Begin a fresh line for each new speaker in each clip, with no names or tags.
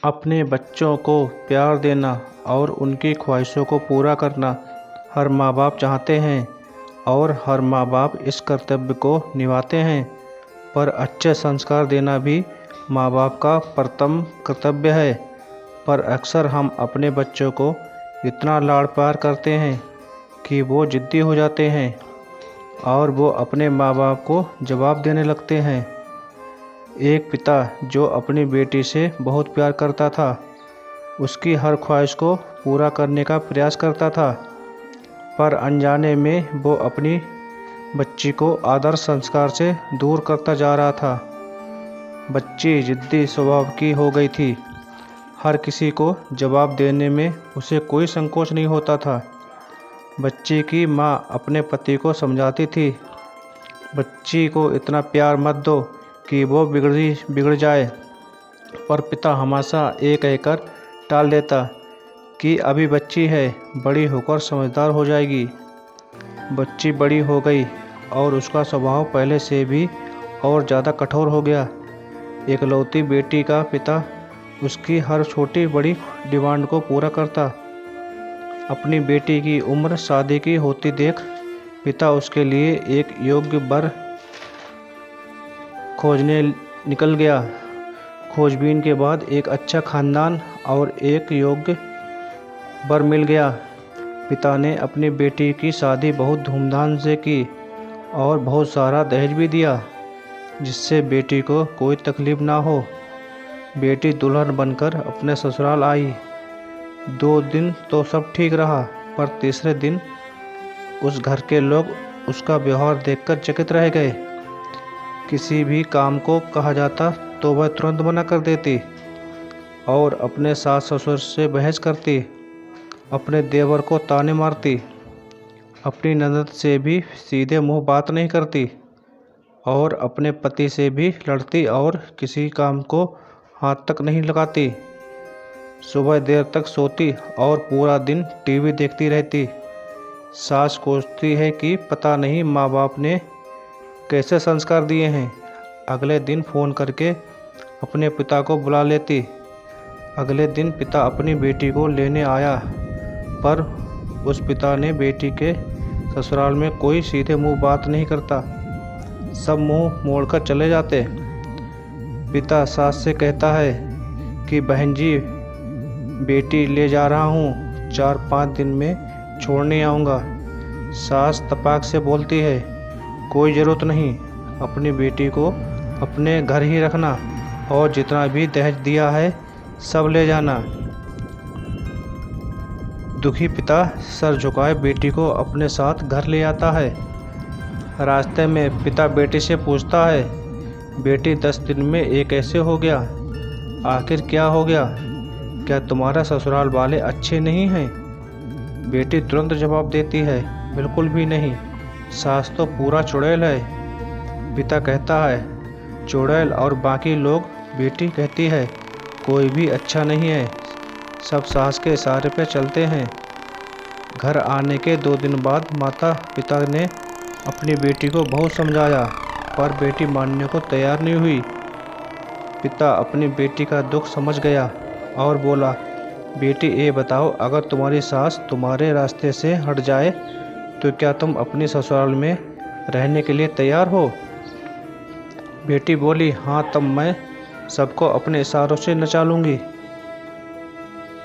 अपने बच्चों को प्यार देना और उनकी ख्वाहिशों को पूरा करना हर माँ बाप चाहते हैं और हर माँ बाप इस कर्तव्य को निभाते हैं। पर अच्छे संस्कार देना भी माँ बाप का प्रथम कर्तव्य है। पर अक्सर हम अपने बच्चों को इतना लाड़ प्यार करते हैं कि वो ज़िद्दी हो जाते हैं और वो अपने माँ बाप को जवाब देने लगते हैं। एक पिता जो अपनी बेटी से बहुत प्यार करता था, उसकी हर ख्वाहिश को पूरा करने का प्रयास करता था, पर अनजाने में वो अपनी बच्ची को आदर्श संस्कार से दूर करता जा रहा था। बच्ची जिद्दी स्वभाव की हो गई थी। हर किसी को जवाब देने में उसे कोई संकोच नहीं होता था। बच्ची की माँ अपने पति को समझाती थी, बच्ची को इतना प्यार मत दो कि वो बिगड़ जाए। पर पिता हमेशा ये कहकर टाल देता कि अभी बच्ची है, बड़ी होकर समझदार हो जाएगी। बच्ची बड़ी हो गई और उसका स्वभाव पहले से भी और ज़्यादा कठोर हो गया। इकलौती बेटी का पिता उसकी हर छोटी बड़ी डिमांड को पूरा करता। अपनी बेटी की उम्र शादी की होती देख पिता उसके लिए एक योग्य वर खोजने निकल गया। खोजबीन के बाद एक अच्छा खानदान और एक योग्य वर मिल गया। पिता ने अपनी बेटी की शादी बहुत धूमधाम से की और बहुत सारा दहेज भी दिया, जिससे बेटी को कोई तकलीफ ना हो। बेटी दुल्हन बनकर अपने ससुराल आई। 2 दिन तो सब ठीक रहा, पर तीसरे दिन उस घर के लोग उसका व्यवहार देखकर चकित रह गए। किसी भी काम को कहा जाता तो वह तुरंत मना कर देती और अपने सास ससुर से बहस करती, अपने देवर को ताने मारती, अपनी ननद से भी सीधे मुंह बात नहीं करती और अपने पति से भी लड़ती और किसी काम को हाथ तक नहीं लगाती। सुबह देर तक सोती और पूरा दिन टीवी देखती रहती। सास कोसती है कि पता नहीं माँ बाप ने कैसे संस्कार दिए हैं। अगले दिन फ़ोन करके अपने पिता को बुला लेती। अगले दिन पिता अपनी बेटी को लेने आया, पर उस पिता ने बेटी के ससुराल में कोई सीधे मुंह बात नहीं करता, सब मुंह मोड़कर चले जाते। पिता सास से कहता है कि बहन जी, बेटी ले जा रहा हूँ, 4-5 दिन में छोड़ने आऊँगा। सास तपाक से बोलती है, कोई ज़रूरत नहीं, अपनी बेटी को अपने घर ही रखना और जितना भी दहेज दिया है सब ले जाना। दुखी पिता सर झुकाए बेटी को अपने साथ घर ले आता है। रास्ते में पिता बेटी से पूछता है, बेटी 10 दिन में ये कैसे हो गया? आखिर क्या हो गया? क्या तुम्हारा ससुराल वाले अच्छे नहीं हैं? बेटी तुरंत जवाब देती है, बिल्कुल भी नहीं, सास तो पूरा चुड़ैल है। पिता कहता है, चुड़ैल और बाकी लोग? बेटी कहती है, कोई भी अच्छा नहीं है, सब सास के इशारे पे चलते हैं। घर आने के 2 दिन बाद माता पिता ने अपनी बेटी को बहुत समझाया, पर बेटी मानने को तैयार नहीं हुई। पिता अपनी बेटी का दुख समझ गया और बोला, बेटी ये बताओ, अगर तुम्हारी सास तुम्हारे रास्ते से हट जाए तो क्या तुम अपने ससुराल में रहने के लिए तैयार हो? बेटी बोली, हाँ, तब मैं सबको अपने इशारों से नचा लूँगी।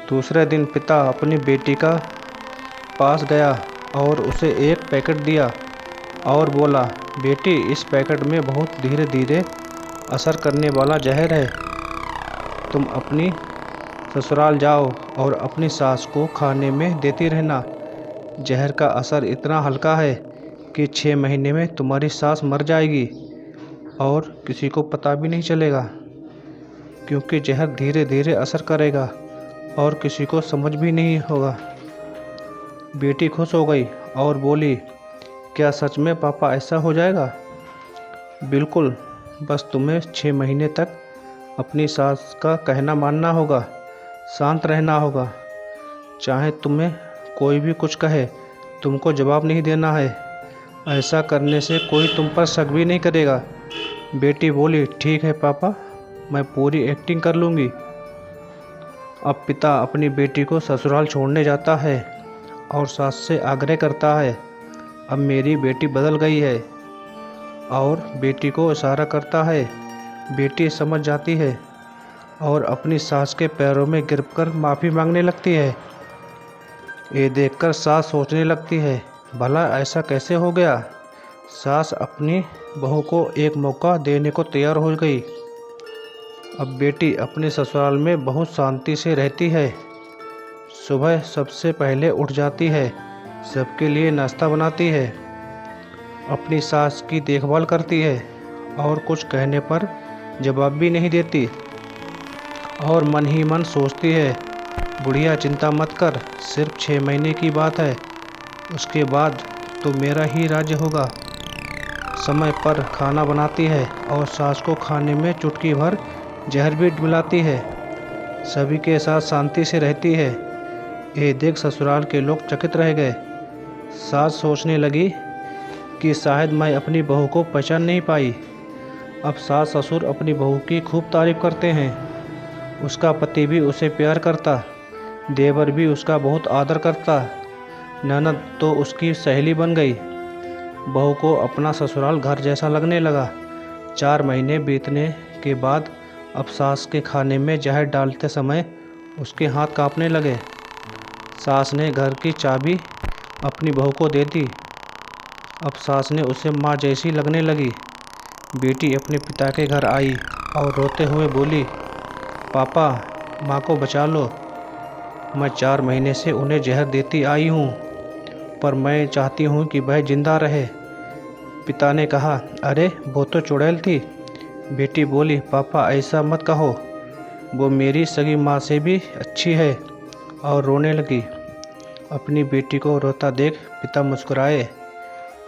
दूसरे दिन पिता अपनी बेटी का पास गया और उसे एक पैकेट दिया और बोला, बेटी, इस पैकेट में बहुत धीरे धीरे असर करने वाला जहर है। तुम अपनी ससुराल जाओ और अपनी सास को खाने में देती रहना। जहर का असर इतना हल्का है कि 6 महीने में तुम्हारी सास मर जाएगी और किसी को पता भी नहीं चलेगा, क्योंकि जहर धीरे धीरे असर करेगा और किसी को समझ भी नहीं होगा। बेटी खुश हो गई और बोली, क्या सच में पापा ऐसा हो जाएगा? बिल्कुल, बस तुम्हें 6 महीने तक अपनी सास का कहना मानना होगा, शांत रहना होगा। चाहे तुम्हें कोई भी कुछ कहे, तुमको जवाब नहीं देना है। ऐसा करने से कोई तुम पर शक भी नहीं करेगा। बेटी बोली, ठीक है पापा, मैं पूरी एक्टिंग कर लूँगी। अब पिता अपनी बेटी को ससुराल छोड़ने जाता है और सास से आग्रह करता है, अब मेरी बेटी बदल गई है, और बेटी को इशारा करता है। बेटी समझ जाती है और अपनी सास के पैरों में गिरकर माफ़ी मांगने लगती है। ये देखकर सास सोचने लगती है, भला ऐसा कैसे हो गया। सास अपनी बहू को एक मौका देने को तैयार हो गई। अब बेटी अपने ससुराल में बहुत शांति से रहती है। सुबह सबसे पहले उठ जाती है, सबके लिए नाश्ता बनाती है, अपनी सास की देखभाल करती है और कुछ कहने पर जवाब भी नहीं देती, और मन ही मन सोचती है, बुढ़िया चिंता मत कर, सिर्फ 6 महीने की बात है, उसके बाद तो मेरा ही राज्य होगा। समय पर खाना बनाती है और सास को खाने में चुटकी भर जहर भी मिलाती है। सभी के साथ शांति से रहती है। ये देख ससुराल के लोग चकित रह गए। सास सोचने लगी कि शायद मैं अपनी बहू को पहचान नहीं पाई। अब सास ससुर अपनी बहू की खूब तारीफ करते हैं। उसका पति भी उसे प्यार करता, देवर भी उसका बहुत आदर करता, ननद तो उसकी सहेली बन गई। बहू को अपना ससुराल घर जैसा लगने लगा। 4 महीने बीतने के बाद अब सास के खाने में जहर डालते समय उसके हाथ कांपने लगे। सास ने घर की चाबी अपनी बहू को दे दी। अब सास ने उसे माँ जैसी लगने लगी। बेटी अपने पिता के घर आई और रोते हुए बोली, पापा, माँ को बचा लो। मैं 4 महीने से उन्हें जहर देती आई हूँ, पर मैं चाहती हूँ कि वह जिंदा रहे। पिता ने कहा, अरे वो तो चुड़ैल थी। बेटी बोली, पापा ऐसा मत कहो, वो मेरी सगी माँ से भी अच्छी है, और रोने लगी। अपनी बेटी को रोता देख पिता मुस्कुराए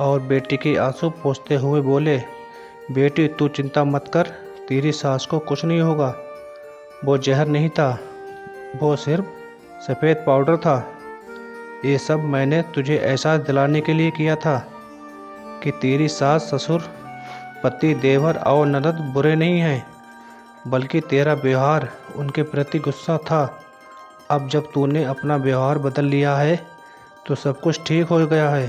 और बेटी के आंसू पोंछते हुए बोले, बेटी तू चिंता मत कर, तेरी सास को कुछ नहीं होगा। वो जहर नहीं था, वो सिर्फ सफ़ेद पाउडर था। ये सब मैंने तुझे एहसास दिलाने के लिए किया था कि तेरी सास ससुर, पति, देवर और ननद बुरे नहीं हैं, बल्कि तेरा व्यवहार उनके प्रति गुस्सा था। अब जब तूने अपना व्यवहार बदल लिया है तो सब कुछ ठीक हो गया है।